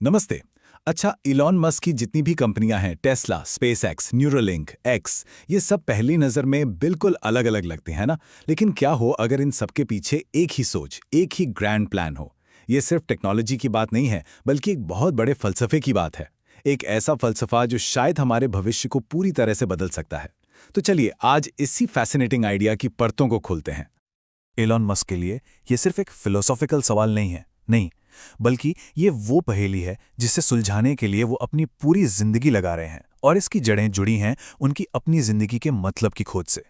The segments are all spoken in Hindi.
नमस्ते। अच्छा, इलॉन मस्क की जितनी भी कंपनियां हैं, टेस्ला, स्पेसएक्स, न्यूरोलिंक, एक्स, ये सब पहली नज़र में बिल्कुल अलग-अलग लगते हैं ना? लेकिन क्या हो अगर इन सबके पीछे एक ही सोच, एक ही ग्रैंड प्लान हो? ये सिर्फ टेक्नोलॉजी की बात नहीं है, बल्कि एक बहुत बड़े फलसफे की बात है। एक ऐसा फलसफा जो शायद हमारे भविष्य को पूरी तरह से बदल सकता है। तो चलिए आज इसी फैसिनेटिंग आइडिया की परतों को खोलते हैं। एलॉन मस्क के लिए ये सिर्फ एक फिलोसॉफिकल सवाल नहीं है, नहीं, बल्कि ये वो पहेली है जिसे सुलझाने के लिए वो अपनी पूरी जिंदगी लगा रहे हैं और इसकी जड़ें जुड़ी हैं उनकी अपनी जिंदगी के मतलब की खोज से।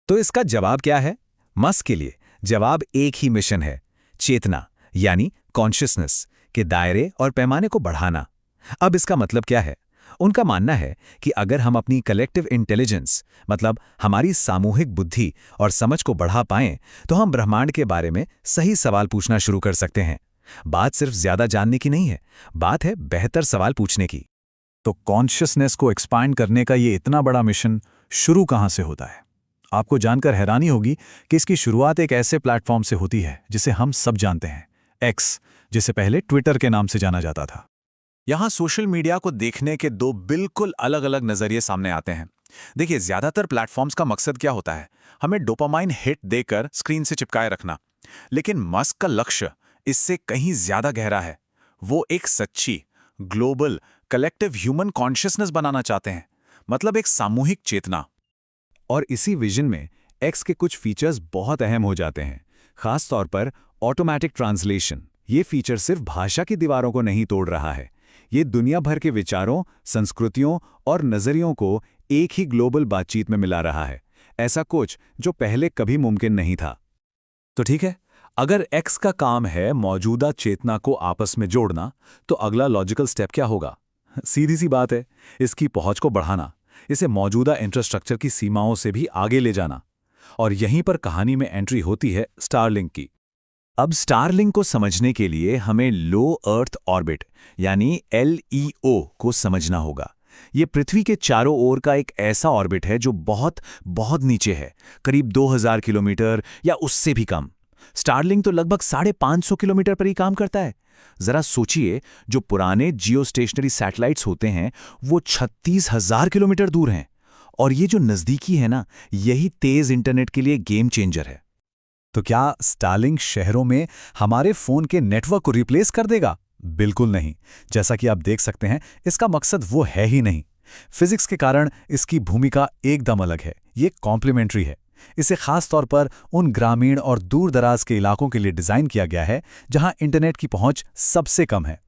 तो इसका जवाब क्या है? मस्क के लिए जवाब एक ही मिशन है, चेतना यानी कॉन्शियसनेस के दायरे और पैमाने को बढ़ाना। अब इसका मतलब क्या है? उनका मानना है कि अगर हम अपनी कलेक्टिव इंटेलिजेंस मतलब हमारी सामूहिक बुद्धि और समझ को बढ़ा पाएं तो हम ब्रह्मांड के बारे में सही सवाल पूछना शुरू कर सकते हैं। बात सिर्फ ज्यादा जानने की नहीं है, बात है बेहतर सवाल पूछने की। तो कॉन्शियसनेस को एक्सपांड करने का ये इतना बड़ा मिशन शुरू कहाँ से होता है? आपको जानकर हैरानी होगी कि इसकी शुरुआत एक ऐसे प्लेटफॉर्म से होती है जिसे हम सब जानते हैं, एक्स, जिसे पहले ट्विटर के नाम से जाना जाता था। यहाँ सोशल मीडिया को देखने के दो बिल्कुल अलग अलग नजरिए सामने आते हैं। देखिए, ज्यादातर प्लेटफॉर्म्स का मकसद क्या होता है? हमें डोपामाइन हिट देकर स्क्रीन से चिपकाए रखना। लेकिन मस्क का लक्ष्य इससे कहीं ज्यादा गहरा है। वो एक सच्ची, ग्लोबल, कलेक्टिव ह्यूमन कॉन्शियसनेस बनाना चाहते हैं, मतलब एक सामूहिक चेतना। और इसी विजन में एक्स के कुछ फीचर्स बहुत अहम हो जाते हैं, खास तौर पर ऑटोमैटिक ट्रांसलेशन। ये फीचर सिर्फ भाषा की दीवारों को नहीं तोड़ रहा है, ये दुनिया भर के विचारों, संस्कृतियों और नजरियों को एक ही ग्लोबल बातचीत में मिला रहा है, ऐसा कुछ जो पहले कभी मुमकिन नहीं था। तो ठीक है, अगर एक्स का काम है मौजूदा चेतना को आपस में जोड़ना, तो अगला लॉजिकल स्टेप क्या होगा? सीधी सी बात है, इसकी पहुंच को बढ़ाना, इसे मौजूदा इंफ्रास्ट्रक्चर की सीमाओं से भी आगे ले जाना। और यहीं पर कहानी में एंट्री होती है स्टारलिंक की। अब स्टारलिंक को समझने के लिए हमें लो अर्थ ऑर्बिट यानी LEO को समझना होगा। ये पृथ्वी के चारों ओर का एक ऐसा ऑर्बिट है जो बहुत बहुत नीचे है, करीब 2000 किलोमीटर या उससे भी कम। स्टारलिंक तो लगभग 550 किलोमीटर पर ही काम करता है। जरा सोचिए, जो पुराने जियोस्टेशनरी सैटेलाइट्स होते हैं वो 36,000 किलोमीटर दूर हैं, और ये जो नज़दीकी है ना, यही तेज इंटरनेट के लिए गेम चेंजर है। तो क्या स्टारलिंक शहरों में हमारे फोन के नेटवर्क को रिप्लेस कर देगा? बिल्कुल नहीं। जैसा कि आप देख सकते हैं, इसका मकसद वो है ही नहीं। फिजिक्स के कारण इसकी भूमिका एकदम अलग है, ये कॉम्प्लीमेंट्री है। इसे खास तौर पर उन ग्रामीण और दूर दराज के इलाकों के लिए डिजाइन किया गया है जहां इंटरनेट की पहुंच सबसे कम है।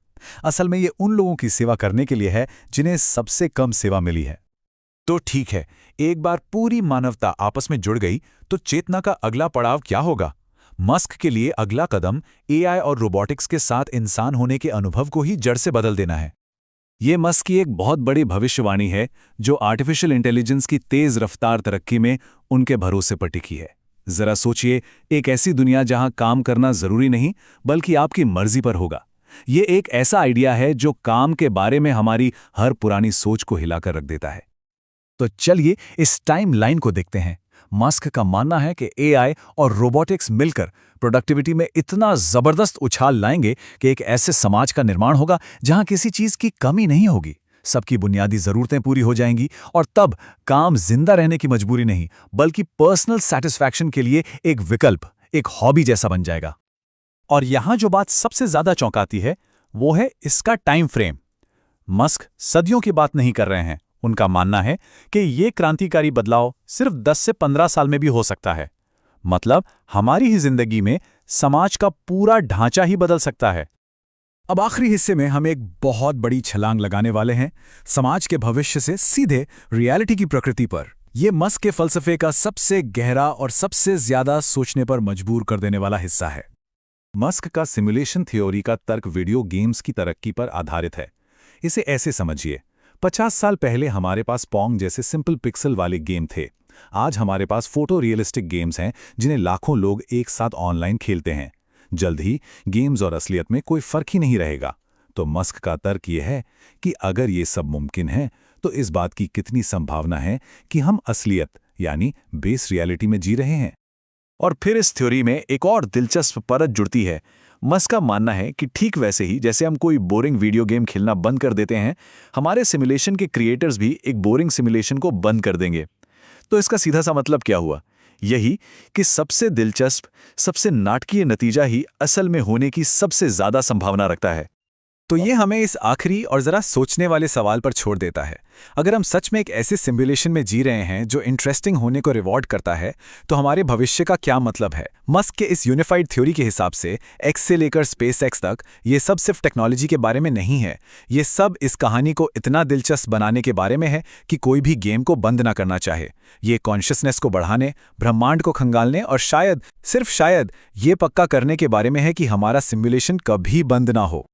असल में ये उन लोगों की सेवा करने के लिए है जिन्हें सबसे कम सेवा मिली है। तो ठीक है, एक बार पूरी मानवता आपस में जुड़ गई तो चेतना का अगला पड़ाव क्या होगा? मस्क के लिए अगला कदम AI और रोबोटिक्स के साथ इंसान होने के अनुभव को ही जड़ से बदल देना है। ये मस्क की एक बहुत बड़ी भविष्यवाणी है जो आर्टिफिशियल इंटेलिजेंस की तेज रफ्तार तरक्की में उनके भरोसे पर टिकी है। जरा सोचिए, एक ऐसी दुनिया जहां काम करना जरूरी नहीं बल्कि आपकी मर्जी पर होगा। ये एक ऐसा आइडिया है जो काम के बारे में हमारी हर पुरानी सोच को हिलाकर रख देता है। तो चलिए इस टाइम लाइन को देखते हैं। मस्क का मानना है कि AI और रोबोटिक्स मिलकर प्रोडक्टिविटी में इतना जबरदस्त उछाल लाएंगे कि एक ऐसे समाज का निर्माण होगा जहां किसी चीज की कमी नहीं होगी, सबकी बुनियादी जरूरतें पूरी हो जाएंगी, और तब काम जिंदा रहने की मजबूरी नहीं बल्कि पर्सनल सेटिस्फैक्शन के लिए एक विकल्प, एक हॉबी जैसा बन जाएगा। और यहां जो बात सबसे ज्यादा चौंकाती है वो है इसका टाइम फ्रेम। मस्क सदियों की बात नहीं कर रहे हैं। उनका मानना है कि ये क्रांतिकारी बदलाव सिर्फ 10 से 15 साल में भी हो सकता है। मतलब हमारी ही जिंदगी में समाज का पूरा ढांचा ही बदल सकता है। अब आखिरी हिस्से में हम एक बहुत बड़ी छलांग लगाने वाले हैं, समाज के भविष्य से सीधे रियलिटी की प्रकृति पर। यह मस्क के फलसफे का सबसे गहरा और सबसे ज्यादा सोचने पर मजबूर कर देने वाला हिस्सा है। मस्क का सिमुलेशन थ्योरी का तर्क वीडियो गेम्स की तरक्की पर आधारित है। इसे ऐसे समझिए, 50 साल पहले हमारे पास पोंग जैसे सिंपल पिक्सल वाले गेम थे। आज हमारे पास फोटो रियलिस्टिक गेम्स हैं जिन्हें लाखों लोग एक साथ ऑनलाइन खेलते हैं। जल्द ही गेम्स और असलियत में कोई फर्क ही नहीं रहेगा। तो मस्क का तर्क यह है कि अगर ये सब मुमकिन है तो इस बात की कितनी संभावना है कि हम असलियत यानी बेस रियलिटी में जी रहे हैं। और फिर इस थ्योरी में एक और दिलचस्प परत जुड़ती है। मस्क का मानना है कि ठीक वैसे ही जैसे हम कोई बोरिंग वीडियो गेम खेलना बंद कर देते हैं, हमारे सिमुलेशन के क्रिएटर्स भी एक बोरिंग सिमुलेशन को बंद कर देंगे। तो इसका सीधा सा मतलब क्या हुआ? यही कि सबसे दिलचस्प, सबसे नाटकीय नतीजा ही असल में होने की सबसे ज्यादा संभावना रखता है। तो ये हमें इस आखिरी और ज़रा सोचने वाले सवाल पर छोड़ देता है। अगर हम सच में एक ऐसे सिमुलेशन में जी रहे हैं जो इंटरेस्टिंग होने को रिवॉर्ड करता है, तो हमारे भविष्य का क्या मतलब है? मस्क के इस यूनिफाइड थ्योरी के हिसाब से एक्स से लेकर स्पेस एक्स तक ये सब सिर्फ टेक्नोलॉजी के बारे में नहीं है। ये सब इस कहानी को इतना दिलचस्प बनाने के बारे में है कि कोई भी गेम को बंद ना करना चाहे। ये कॉन्शियसनेस को बढ़ाने, ब्रह्मांड को खंगालने और शायद, सिर्फ शायद, ये पक्का करने के बारे में है कि हमारा सिमुलेशन कभी बंद ना हो।